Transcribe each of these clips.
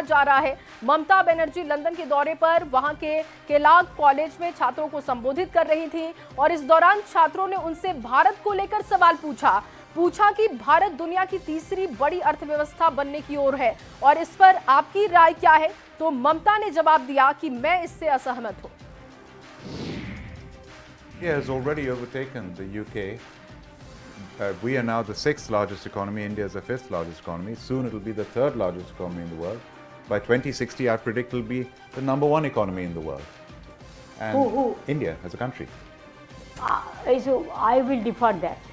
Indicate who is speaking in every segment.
Speaker 1: जा रहा है। ममता बनर्जी लंदन के दौरे पर वहां के केलॉग कॉलेज में छात्रों को संबोधित कर रही थी और इस दौरान छात्रों ने उनसे भारत को लेकर सवाल पूछा कि भारत दुनिया की तीसरी बड़ी अर्थव्यवस्था बनने की ओर है और इस पर आपकी राय क्या है। तो ममता ने जवाब दिया कि मैं इससे असहमत हूं।
Speaker 2: India has already overtaken the UK. We are now the 6th largest economy. India is the 5th largest economy. Soon it will be the 3rd largest economy in the world. By 2060, I predict it will be the number 1 economy in the world. And
Speaker 3: Who?
Speaker 2: India as a country.
Speaker 3: So I will defer that.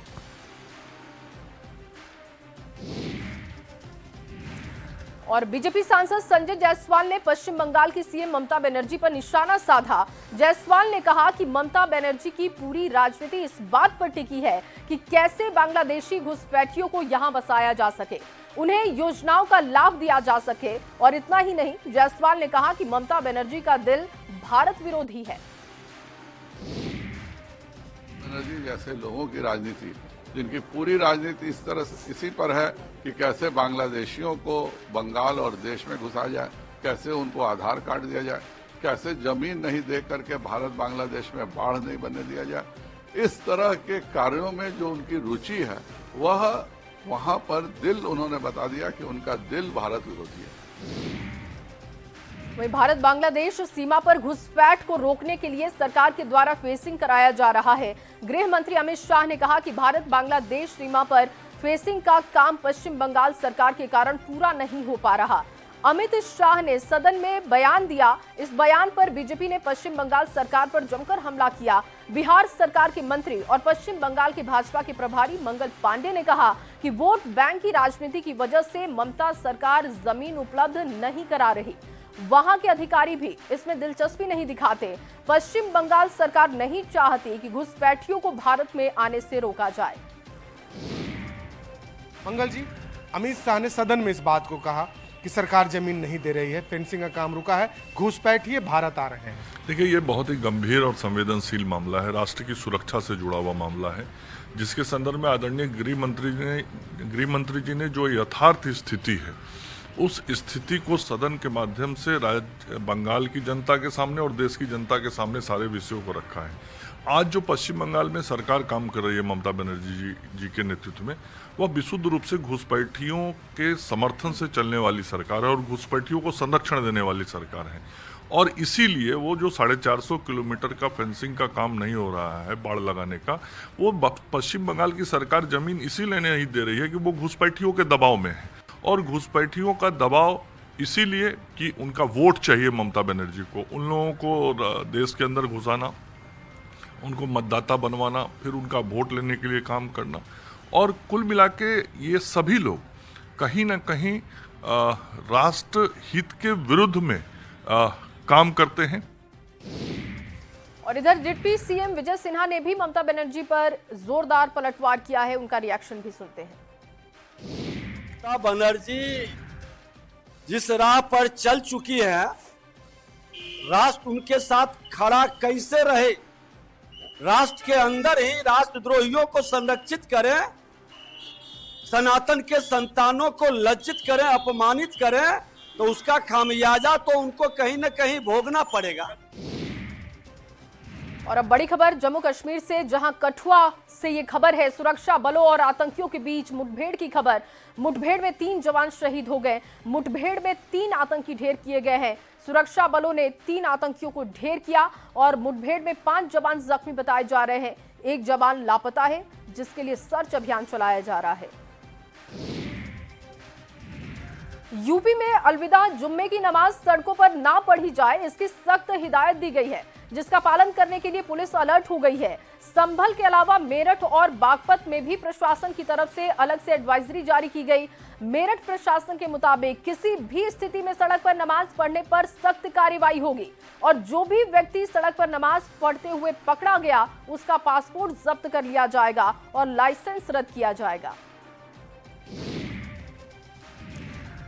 Speaker 1: और BJP सांसद संजय जायसवाल ने पश्चिम बंगाल की CM Mamata Banerjee पर निशाना साधा। जायसवाल ने कहा कि ममता बनर्जी की पूरी राजनीति इस बात पर टिकी है कि कैसे बांग्लादेशी घुसपैठियों को यहां बसाया जा सके, उन्हें योजनाओं का लाभ दिया जा सके। और इतना ही नहीं, जायसवाल ने कहा कि ममता बनर्जी का दिल भारत विरोधी है।
Speaker 4: बनर्जी जैसे लोगों की राजनीति, जिनकी पूरी राजनीति इस तरह से इसी पर है कि कैसे बांग्लादेशियों को बंगाल और देश में घुसा जाए, कैसे उनको आधार कार्ड दिया जाए, कैसे जमीन नहीं दे करके भारत बांग्लादेश में बाढ़ नहीं बनने दिया जाए, इस तरह के कार्यों में जो उनकी रुचि है वह वहां पर दिल उन्होंने बता दिया कि उनका दिल भारत विरोधी है।
Speaker 1: वहीं भारत बांग्लादेश सीमा पर घुसपैठ को रोकने के लिए सरकार के द्वारा फेंसिंग कराया जा रहा है। गृह मंत्री अमित शाह ने कहा कि भारत बांग्लादेश सीमा पर फेंसिंग का काम पश्चिम बंगाल सरकार के कारण पूरा नहीं हो पा रहा। अमित शाह ने सदन में बयान दिया। इस बयान पर बीजेपी ने पश्चिम बंगाल सरकार पर जमकर हमला किया। बिहार सरकार के मंत्री और पश्चिम बंगाल के भाजपा के प्रभारी मंगल पांडे ने कहा कि वोट बैंक की राजनीति की वजह से ममता सरकार जमीन उपलब्ध नहीं करा रही। वहां के अधिकारी भी इसमें दिलचस्पी नहीं दिखाते। पश्चिम बंगाल सरकार नहीं चाहती कि घुसपैठियों को भारत में आने से रोका जाए।
Speaker 5: मंगल जी, अमित शाह ने सदन में इस बात को कहा कि सरकार जमीन नहीं दे रही है, फेंसिंग का काम रुका है, घुसपैठिए भारत आ रहे हैं।
Speaker 6: देखिए, ये बहुत ही गंभीर और संवेदनशील मामला है, राष्ट्र की सुरक्षा से जुड़ा हुआ मामला है, जिसके संदर्भ में आदरणीय गृह मंत्री जी ने जो यथार्थ स्थिति है उस स्थिति को सदन के माध्यम से बंगाल की जनता के सामने और देश की जनता के सामने सारे विषयों को रखा है। आज जो पश्चिम बंगाल में सरकार काम कर रही है ममता बनर्जी जी के नेतृत्व में, वह विशुद्ध रूप से घुसपैठियों के समर्थन से चलने वाली सरकार है और घुसपैठियों को संरक्षण देने वाली सरकार है। और इसीलिए वो जो 450 किलोमीटर का फेंसिंग का काम नहीं हो रहा है बाड़ लगाने का, वो पश्चिम बंगाल की सरकार जमीन इसीलिए नहीं दे रही है कि वो घुसपैठियों के दबाव में है। और घुसपैठियों का दबाव इसीलिए कि उनका वोट चाहिए ममता बनर्जी को, उन लोगों को देश के अंदर घुसाना, उनको मतदाता बनवाना, फिर उनका वोट लेने के लिए काम करना। और कुल मिला के ये सभी लोग कहीं ना कहीं राष्ट्र हित के विरुद्ध में काम करते हैं।
Speaker 1: और इधर डिप्टी सीएम विजय सिन्हा ने भी ममता बनर्जी पर जोरदार पलटवार किया है। उनका रिएक्शन भी सुनते हैं।
Speaker 7: ममता बनर्जी जिस राह पर चल चुकी है, राष्ट्र उनके साथ खड़ा कैसे रहे, राष्ट्र के अंदर ही राष्ट्रद्रोहियों को संरक्षित करें, सनातन के संतानों को लज्जित करें, अपमानित करें, तो उसका खामियाजा तो उनको कहीं न कहीं भोगना पड़ेगा।
Speaker 1: और अब बड़ी खबर जम्मू कश्मीर से, जहां कठुआ से ये खबर है, सुरक्षा बलों और आतंकियों के बीच मुठभेड़ की खबर। मुठभेड़ में 3 जवान शहीद हो गए। मुठभेड़ में 3 आतंकी ढेर किए गए हैं। सुरक्षा बलों ने 3 आतंकियों को ढेर किया और मुठभेड़ में 5 जवान जख्मी बताए जा रहे हैं। एक जवान लापता है, जिसके लिए सर्च अभियान चलाया जा रहा है। यूपी में अलविदा जुम्मे की नमाज सड़कों पर ना पढ़ी जाए, इसकी सख्त हिदायत दी गई है, जिसका पालन करने के लिए पुलिस अलर्ट हो गई है। संभल के अलावा मेरठ और बागपत में भी प्रशासन की तरफ से अलग से एडवाइजरी जारी की गई। मेरठ प्रशासन के मुताबिक किसी भी स्थिति में सड़क पर नमाज पढ़ने पर सख्त कार्रवाई होगी और जो भी व्यक्ति सड़क पर नमाज पढ़ते हुए पकड़ा गया, उसका पासपोर्ट जब्त कर लिया जाएगा और लाइसेंस रद्द किया जाएगा।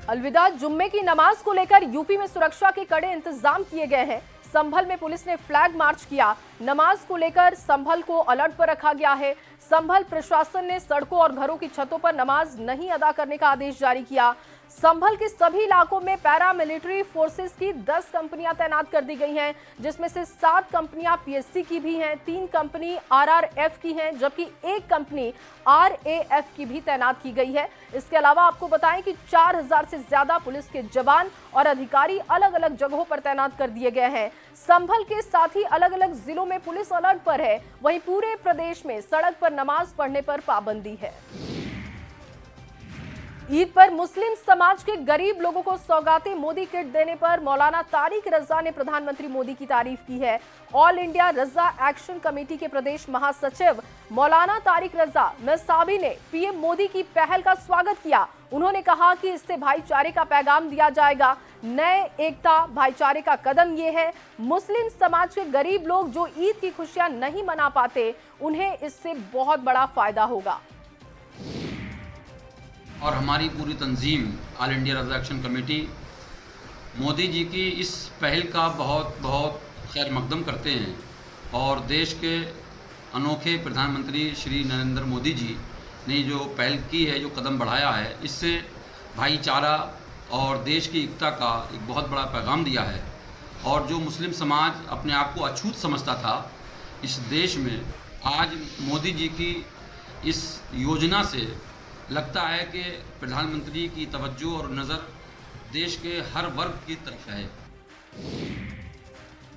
Speaker 1: अलविदा जुम्मे की नमाज को लेकर यूपी में सुरक्षा के कड़े इंतजाम किए गए हैं। संभल में पुलिस ने फ्लैग मार्च किया। नमाज को लेकर संभल को अलर्ट पर रखा गया है। संभल प्रशासन ने सड़कों और घरों की छतों पर नमाज नहीं अदा करने का आदेश जारी किया। संभल के सभी इलाकों में पैरामिलिट्री फोर्सेस की 10 कंपनियां तैनात कर दी गई हैं, जिसमें से 7 कंपनियां पीएससी की भी हैं, 3 कंपनी आरआरएफ की हैं, जबकि 1 कंपनी आरएएफ की भी तैनात की गई है। इसके अलावा आपको बताएं कि 4000 से ज्यादा पुलिस के जवान और अधिकारी अलग अलग जगहों पर तैनात कर दिए गए हैं। संभल के साथ ही अलग अलग जिलों में पुलिस अलर्ट पर है। वहीं पूरे प्रदेश में सड़क पर नमाज पढ़ने पर पाबंदी है। ईद पर मुस्लिम समाज के गरीब लोगों को सौगातें मोदी किट देने पर मौलाना तारिक रजा ने प्रधानमंत्री मोदी की तारीफ की है। ऑल इंडिया रजा एक्शन कमेटी के प्रदेश महासचिव मौलाना तारिक रजा मिसाबी ने पीएम मोदी की पहल का स्वागत किया। उन्होंने कहा कि इससे भाईचारे का पैगाम दिया जाएगा। नए एकता भाईचारे का कदम ये है, मुस्लिम समाज के गरीब लोग जो ईद की खुशियां नहीं मना पाते, उन्हें इससे बहुत बड़ा फायदा होगा।
Speaker 8: और हमारी पूरी तंजीम ऑल इंडिया रजा एक्शन कमेटी मोदी जी की इस पहल का बहुत बहुत खैर मकदम करते हैं और देश के अनोखे प्रधानमंत्री श्री नरेंद्र मोदी जी ने जो पहल की है, जो कदम बढ़ाया है, इससे भाईचारा और देश की एकता का एक बहुत बड़ा पैगाम दिया है। और जो मुस्लिम समाज अपने आप को अछूत समझता था इस देश में, आज मोदी जी की इस योजना से लगता है कि प्रधानमंत्री की तवज्जो और नज़र देश के हर वर्ग की तरफ है।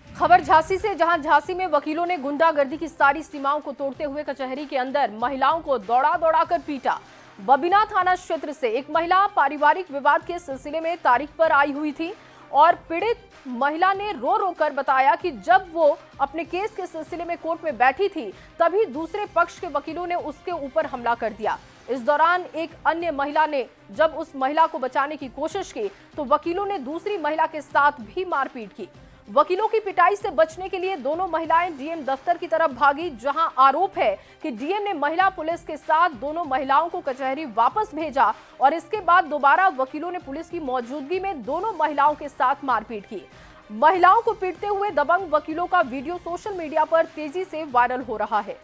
Speaker 1: खबर झांसी से, जहां झांसी में वकीलों ने गुंडागर्दी की सारी सीमाओं को तोड़ते हुए कचहरी के अंदर महिलाओं को दौड़ा दौड़ा कर पीटा। बबिना थाना क्षेत्र से एक महिला पारिवारिक विवाद के सिलसिले में तारीख पर आई हुई थी और पीड़ित महिला ने रो रो कर बताया कि जब वो अपने केस के सिलसिले में कोर्ट में बैठी थी, तभी दूसरे पक्ष के वकीलों ने उसके ऊपर हमला कर दिया। इस दौरान एक अन्य महिला ने जब उस महिला को बचाने की कोशिश की तो वकीलों ने दूसरी महिला के साथ भी मारपीट की। वकीलों की पिटाई से बचने के लिए दोनों महिलाएं डीएम दफ्तर की तरफ भागी, जहां आरोप है कि डीएम ने महिला पुलिस के साथ दोनों महिलाओं को कचहरी वापस भेजा और इसके बाद दोबारा वकीलों ने पुलिस की मौजूदगी में दोनों महिलाओं के साथ मारपीट की। महिलाओं को पीटते हुए दबंग वकीलों का वीडियो सोशल मीडिया पर तेजी से वायरल हो रहा है।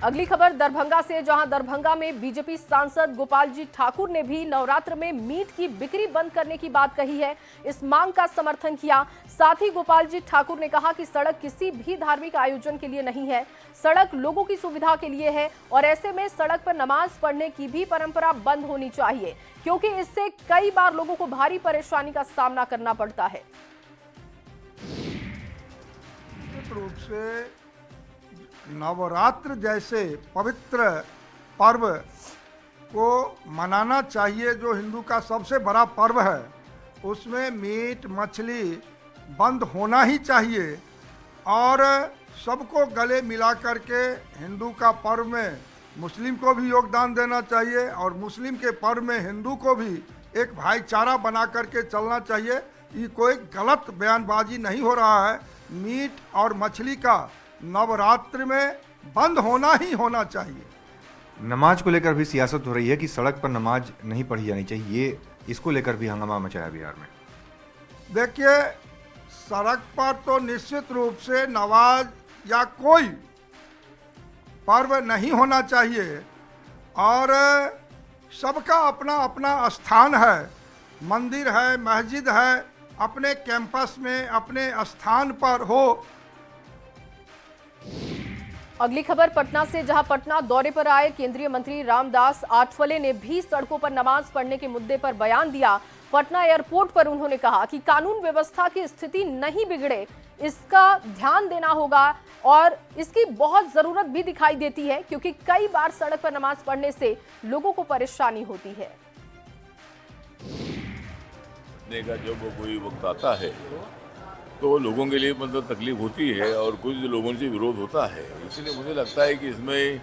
Speaker 1: अगली खबर दरभंगा से, जहां दरभंगा में बीजेपी सांसद गोपाल जी ठाकुर ने भी नवरात्र में मीट की बिक्री बंद करने की बात कही है। इस मांग का समर्थन किया। साथ ही गोपाल जी ठाकुर ने कहा कि सड़क किसी भी धार्मिक आयोजन के लिए नहीं है, सड़क लोगों की सुविधा के लिए है और ऐसे में सड़क पर नमाज पढ़ने की भी परंपरा बंद होनी चाहिए, क्योंकि इससे कई बार लोगों को भारी परेशानी का सामना करना पड़ता है।
Speaker 9: रूप से नवरात्र जैसे पवित्र पर्व को मनाना चाहिए, जो हिंदू का सबसे बड़ा पर्व है, उसमें मीट मछली बंद होना ही चाहिए और सबको गले मिला करके हिंदू का पर्व में मुस्लिम को भी योगदान देना चाहिए और मुस्लिम के पर्व में हिंदू को भी एक भाईचारा बना करके चलना चाहिए। ये कोई गलत बयानबाजी नहीं हो रहा है। मीट और मछली का नवरात्र में बंद होना ही होना चाहिए।
Speaker 10: नमाज को लेकर भी सियासत हो रही है कि सड़क पर नमाज नहीं पढ़ी जानी चाहिए, इसको लेकर भी हंगामा मचाया बिहार में।
Speaker 9: देखिए, सड़क पर तो निश्चित रूप से नमाज या कोई पर्व नहीं होना चाहिए और सबका अपना अपना स्थान है, मंदिर है, मस्जिद है, अपने कैंपस में अपने स्थान पर हो।
Speaker 1: अगली खबर पटना से, जहां पटना दौरे पर आए केंद्रीय मंत्री रामदास आठवले ने भी सड़कों पर नमाज पढ़ने के मुद्दे पर बयान दिया। पटना एयरपोर्ट पर उन्होंने कहा कि कानून व्यवस्था की स्थिति नहीं बिगड़े, इसका ध्यान देना होगा और इसकी बहुत जरूरत भी दिखाई देती है, क्योंकि कई बार सड़क पर नमाज पढ़ने से लोगों को परेशानी होती है।
Speaker 11: जब कोई वक्त आता है तो लोगों के लिए मतलब तकलीफ होती है और कुछ लोगों से विरोध होता है, इसलिए मुझे लगता है कि इसमें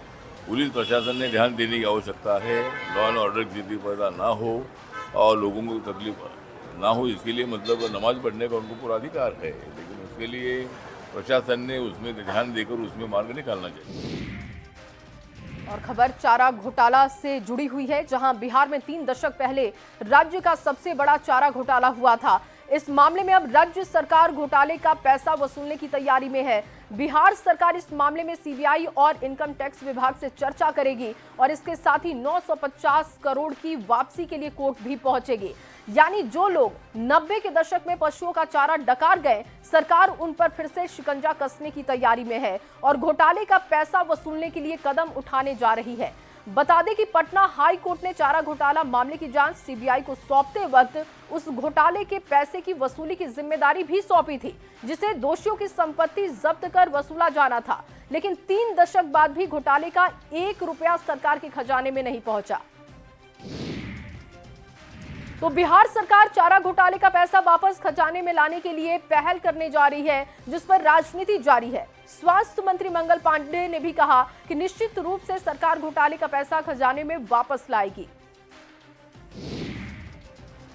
Speaker 11: पुलिस प्रशासन ने ध्यान देने की आवश्यकता है। लॉ एंड ऑर्डर की स्थिति पैदा ना हो और लोगों को तकलीफ ना हो, इसके लिए मतलब नमाज पढ़ने का उनको पूरा अधिकार है, लेकिन उसके लिए प्रशासन ने उसमें ध्यान देकर उसमें मार्ग निकालना चाहिए।
Speaker 1: और खबर चारा घोटाला से जुड़ी हुई है, जहां बिहार में 3 दशक पहले राज्य का सबसे बड़ा चारा घोटाला हुआ था। इस मामले में अब राज्य सरकार घोटाले का पैसा वसूलने की तैयारी में है। बिहार सरकार इस मामले में सीबीआई और इनकम टैक्स विभाग से चर्चा करेगी और इसके साथ ही 950 करोड़ की वापसी के लिए कोर्ट भी पहुंचेगी। यानी जो लोग 90 के दशक में पशुओं का चारा डकार गए, सरकार उन पर फिर से शिकंजा कसने की तैयारी में है और घोटाले का पैसा वसूलने के लिए कदम उठाने जा रही है। बता दें कि पटना हाई कोर्ट ने चारा घोटाला मामले की जांच सीबीआई को सौंपते वक्त उस घोटाले के पैसे की वसूली की जिम्मेदारी भी सौंपी थी, जिसे दोषियों की संपत्ति जब्त कर वसूला जाना था। लेकिन 3 दशक बाद भी घोटाले का 1 रुपया सरकार के खजाने में नहीं पहुंचा। तो बिहार सरकार चारा घोटाले का पैसा वापस खजाने में लाने के लिए पहल करने जा रही है, जिस पर राजनीति जारी है। स्वास्थ्य मंत्री मंगल पांडेय ने भी कहा कि निश्चित रूप से सरकार घोटाले का पैसा खजाने में वापस लाएगी।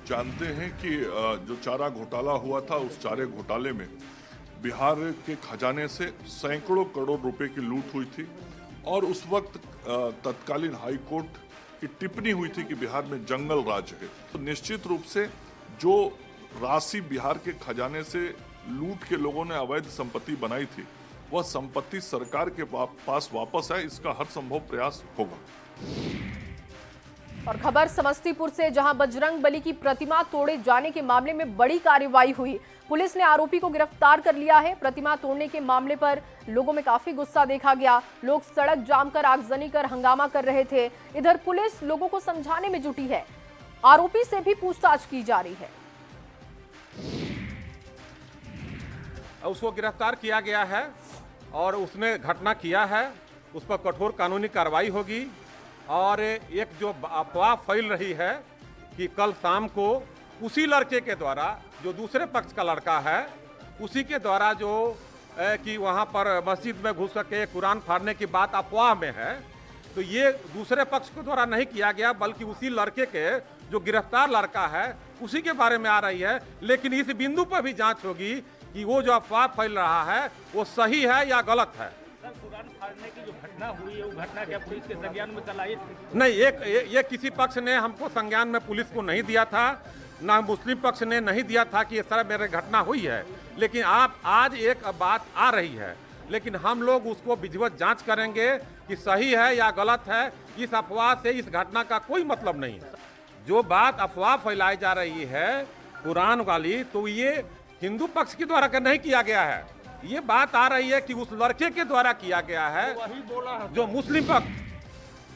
Speaker 6: जानते हैं कि जो चारा घोटाला हुआ था, उस चारे घोटाले में बिहार के खजाने से सैकड़ों करोड़ रुपए की लूट हुई थी और उस वक्त तत्कालीन हाई कोर्ट की टिप्पणी हुई थी कि बिहार में जंगल राज है। तो निश्चित रूप से जो राशि बिहार के खजाने से लूट के लोगों ने अवैध संपत्ति बनाई थी, वह संपत्ति सरकार के पास वापस आए, इसका हर संभव प्रयास होगा।
Speaker 1: और खबर समस्तीपुर से, जहां बजरंग बली की प्रतिमा तोड़े जाने के मामले में बड़ी कार्रवाई हुई। पुलिस ने आरोपी को गिरफ्तार कर लिया है। प्रतिमा तोड़ने के मामले पर लोगों में काफी गुस्सा देखा गया। लोग सड़क जाम कर आगजनी कर हंगामा कर रहे थे। इधर पुलिस लोगों को समझाने में जुटी है। आरोपी से भी पूछताछ की जा रही है।
Speaker 12: उसको गिरफ्तार किया गया है और उसने घटना किया है, उस पर कठोर कानूनी कार्रवाई होगी। और एक जो अफवाह फैल रही है कि कल शाम को उसी लड़के के द्वारा, जो दूसरे पक्ष का लड़का है, उसी के द्वारा जो कि वहाँ पर मस्जिद में घुस करके कुरान फाड़ने की बात अफवाह में है, तो ये दूसरे पक्ष के द्वारा नहीं किया गया, बल्कि उसी लड़के के जो गिरफ्तार लड़का है उसी के बारे में आ रही है। लेकिन इस बिंदु पर भी जांच होगी कि वो जो अफवाह फैल रहा है वो सही है या गलत है।
Speaker 13: कुरान फाड़ने की जो घटना हुई है, वो घटना क्या पुलिस के संज्ञान में चलाई?
Speaker 12: नहीं, ये किसी पक्ष ने हमको संज्ञान में पुलिस को नहीं दिया था, ना मुस्लिम पक्ष ने नहीं दिया था कि इस तरह मेरे घटना हुई है। लेकिन आप आज एक बात आ रही है, लेकिन हम लोग उसको विधिवत जांच करेंगे कि सही है या गलत है। इस अफवाह से इस घटना का कोई मतलब नहीं है। जो बात अफवाह फैलाई जा रही है कुरान वाली, तो ये हिंदू पक्ष के द्वारा नहीं किया गया है। ये बात आ रही है कि उस लड़के के द्वारा किया गया है, जो मुस्लिम पक्ष।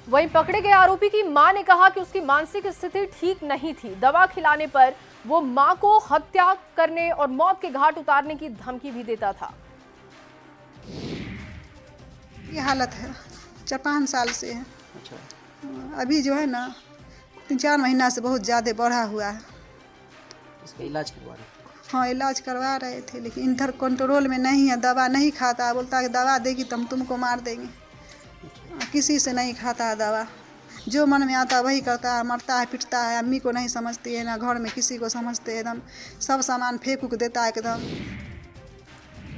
Speaker 1: वहीं पकड़े गए आरोपी की मां ने कहा कि उसकी मानसिक स्थिति ठीक नहीं थी। दवा खिलाने पर वो मां को हत्या करने और मौत के घाट उतारने की धमकी भी देता था।
Speaker 14: ये हालत है 4-5 साल से है। अच्छा। अभी जो है ना 3-4 महीना से बहुत ज़्यादा बढ़ा हुआ है।
Speaker 15: इसका इलाज करवा रहे?
Speaker 14: हाँ, इलाज करवा रहे थे, लेकिन इधर कंट्रोल में नहीं है। दवा नहीं खाता, बोलता है दवा देगी तो हम तुमको मार देंगे। किसी से नहीं खाता है दवा, जो मन में आता है वही करता है, मरता है, पिटता है। अम्मी को नहीं समझती है, ना घर में किसी को समझते है। एकदम सब सामान फेंक उक देता है एकदम।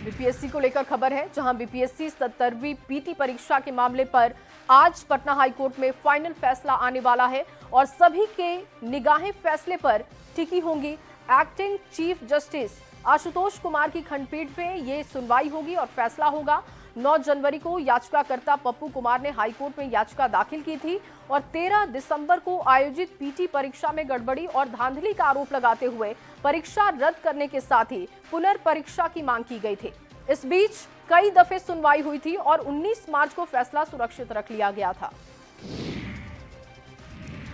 Speaker 1: बीपीएससी को लेकर खबर है, जहां बीपीएससी 70वीं पीटी परीक्षा के मामले पर आज पटना हाईकोर्ट में फाइनल फैसला आने वाला है और सभी के निगाहें फैसले पर टिकी होंगी। Acting chief justice Ashutosh Kumar की खंडपीठ में ये सुनवाई होगी और फैसला होगा। 9 जनवरी को याचिकाकर्ता पप्पू कुमार ने हाईकोर्ट में याचिका दाखिल की थी और 13 दिसंबर को आयोजित पीटी परीक्षा में गड़बड़ी और धांधली का आरोप लगाते हुए परीक्षा रद्द करने के साथ ही पुनर्परीक्षा की मांग की गई थी। इस बीच कई दफे सुनवाई हुई थी और 19 मार्च को फैसला सुरक्षित रख लिया गया था।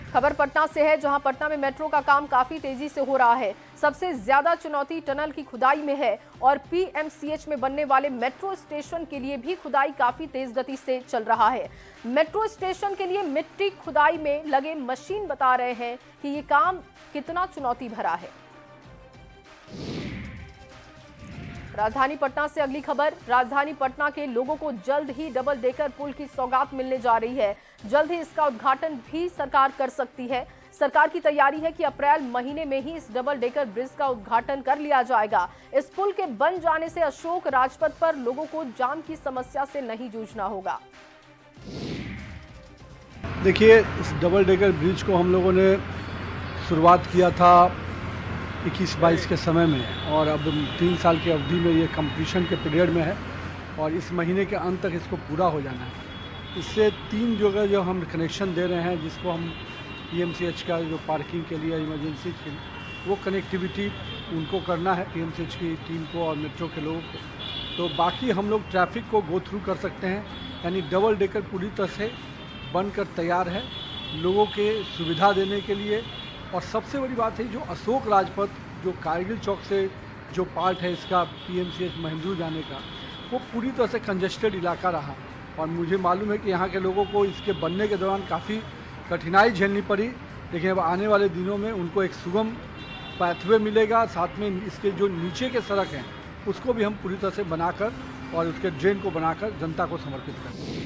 Speaker 1: खबर पटना से है, जहां पटना में मेट्रो का काम काफी तेजी से हो रहा है। सबसे ज्यादा चुनौती टनल की खुदाई में है और पीएमसीएच में बनने वाले मेट्रो स्टेशन के लिए भी खुदाई काफी तेज गति से चल रहा है। मेट्रो स्टेशन के लिए मिट्टी खुदाई में लगे मशीन बता रहे हैं कि ये काम कितना चुनौती भरा है। राजधानी पटना से अगली खबर, राजधानी पटना के लोगों को जल्द ही डबल डेकर पुल की सौगात मिलने जा रही है। जल्द ही इसका उद्घाटन भी सरकार कर सकती है। सरकार की तैयारी है कि अप्रैल महीने में ही इस डबल डेकर ब्रिज का उद्घाटन कर लिया जाएगा। इस पुल के बन जाने से अशोक राजपथ पर लोगों को जाम की समस्या से नहीं जूझना होगा।
Speaker 16: देखिए, इस डबल डेकर ब्रिज को हम लोगों ने शुरुआत किया था 21-22 के समय में और अब 3 साल की अवधि में ये कंप्लीशन के पीरियड में है और इस महीने के अंत तक इसको पूरा हो जाना है। इससे 3 जगह जो हम कनेक्शन दे रहे हैं, जिसको हम पीएमसीएच का जो पार्किंग के लिए इमरजेंसी के वो कनेक्टिविटी उनको करना है, पीएमसीएच की टीम को और मेट्रो के लोगों को। तो बाकी हम लोग ट्रैफिक को गो थ्रू कर सकते हैं, यानी डबल डेकर पूरी तरह से बनकर तैयार है लोगों के सुविधा देने के लिए। और सबसे बड़ी बात है जो अशोक राजपथ, जो कारगिल चौक से जो पार्ट है इसका पीएमसीएच महेंद्रू जाने का, वो पूरी तरह से कंजेस्टेड इलाका रहा और मुझे मालूम है कि यहाँ के लोगों को इसके बनने के दौरान काफ़ी कठिनाई झेलनी पड़ी, लेकिन अब आने वाले दिनों में उनको एक सुगम पाथवे मिलेगा। साथ में इसके जो नीचे के सड़क हैं उसको भी हम पूरी तरह से बनाकर और उसके ड्रेन को बनाकर जनता को समर्पित करेंगे।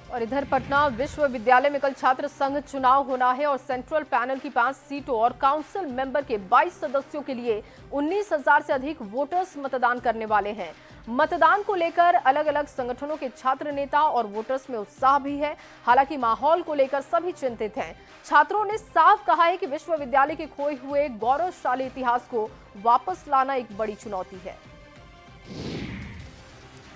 Speaker 1: और इधर पटना विश्वविद्यालय में कल छात्र संघ चुनाव होना है और सेंट्रल पैनल की 5 सीटों और काउंसिल मेंबर के 22 सदस्यों के लिए 19,000 से अधिक वोटर्स मतदान करने वाले हैं। मतदान को लेकर अलग अलग संगठनों के छात्र नेता और वोटर्स में उत्साह भी है। हालांकि माहौल को लेकर सभी चिंतित हैं। छात्रों ने साफ कहा है कि विश्वविद्यालय के खोए हुए गौरवशाली इतिहास को वापस लाना एक बड़ी चुनौती है।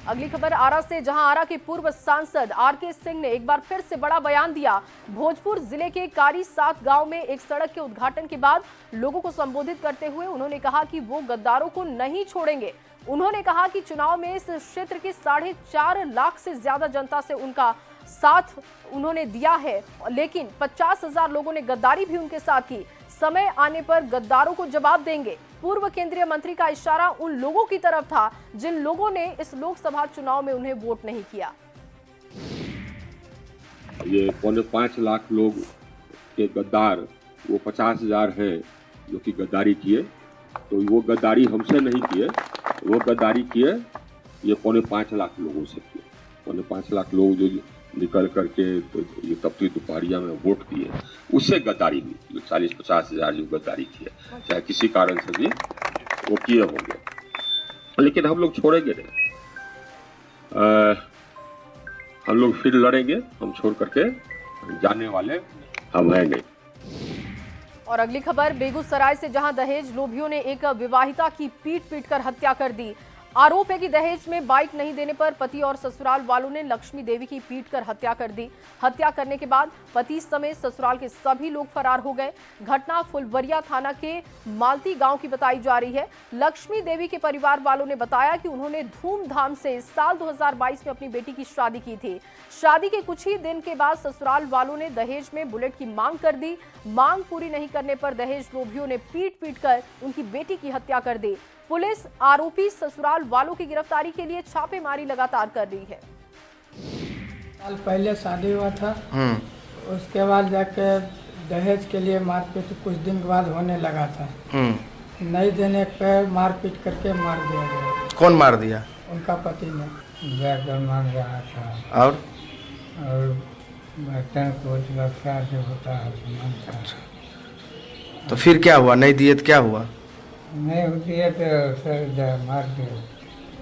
Speaker 1: अगली खबर आरा से, जहां आरा के पूर्व सांसद आरके सिंह ने एक बार फिर से बड़ा बयान दिया। भोजपुर जिले के कारी 7 गांव में एक सड़क के उद्घाटन के बाद लोगों को संबोधित करते हुए उन्होंने कहा कि वो गद्दारों को नहीं छोड़ेंगे। उन्होंने कहा कि चुनाव में इस क्षेत्र की 4.5 लाख से ज्यादा जनता से उनका साथ उन्होंने दिया है, लेकिन 50,000 लोगों ने गद्दारी भी उनके साथ की। समय आने पर गद्दारों को जवाब देंगे। पूर्व केंद्रीय मंत्री का इशारा उन लोगों की तरफ था जिन लोगों ने इस लोकसभा चुनाव में उन्हें वोट नहीं किया।
Speaker 17: ये 5.25 लाख लोग के गद्दार वो 50,000 हैं जो कि गद्दारी किए, तो वो गद्दारी हमसे नहीं किए, वो गद्दारी किए ये 5.25 लाख लोगों से किए। 5.25 लाख लोग जो निकल करके तो ये तपती दोपहरिया में वोट दिए, उससे गद्दारी हुई। 40-50 हजार जो गद्दारी किए, चाहे किसी कारण से भी वो किए होंगे, लेकिन हम लोग छोड़ेंगे नहीं। हम लोग फिर लड़ेंगे, हम छोड़ करके जाने वाले हम हैं नहीं।
Speaker 1: और अगली खबर बेगूसराय से, जहां दहेज लोभियों ने एक विवाहिता की पीट कर हत्या कर दी। आरोप है कि दहेज में बाइक नहीं देने पर पति और ससुराल वालों ने लक्ष्मी देवी की पीटकर हत्या कर दी। हत्या करने के बाद पति समेत ससुराल के सभी लोग फरार हो गए। घटना फुलवरिया थाना के मालती गांव की बताई जा रही है। लक्ष्मी देवी के परिवार वालों ने बताया कि उन्होंने धूमधाम से साल 2022 में अपनी बेटी की शादी की थी। शादी के कुछ ही दिन के बाद ससुराल वालों ने दहेज में बुलेट की मांग कर दी। मांग पूरी नहीं करने पर दहेज लोभियों ने पीट कर उनकी बेटी की हत्या कर दी। पुलिस आरोपी ससुराल वालों की गिरफ्तारी के लिए छापेमारी लगातार कर रही है।
Speaker 18: साल पहले शादी हुआ था, उसके बाद जाके दहेज के लिए मारपीट कुछ दिन के बाद होने लगा था। नहीं देने पर मारपीट करके मार दिया गया।
Speaker 19: कौन मार दिया?
Speaker 18: उनका पति ने जाकर मार रहा था।
Speaker 19: और
Speaker 18: बर्तन को लक्षा से होता है।
Speaker 19: तो फिर क्या हुआ? नहीं दिए तो क्या हुआ?
Speaker 18: नहीं होती है तो सर मार के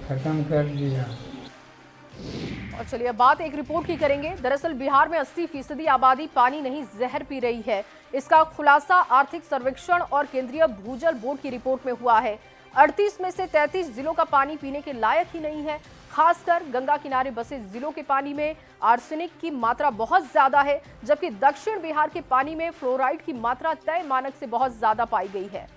Speaker 18: खत्म कर दिया।
Speaker 1: और चलिए अब बात एक रिपोर्ट की करेंगे। दरअसल बिहार में 80% आबादी पानी नहीं जहर पी रही है। इसका खुलासा आर्थिक सर्वेक्षण और केंद्रीय भूजल बोर्ड की रिपोर्ट में हुआ है। 38 में से 33 जिलों का पानी पीने के लायक ही नहीं है। खासकर गंगा किनारे बसे जिलों के पानी में आर्सेनिक की मात्रा बहुत ज्यादा है, जबकि दक्षिण बिहार के पानी में फ्लोराइड की मात्रा तय मानक से बहुत ज्यादा पाई गई है।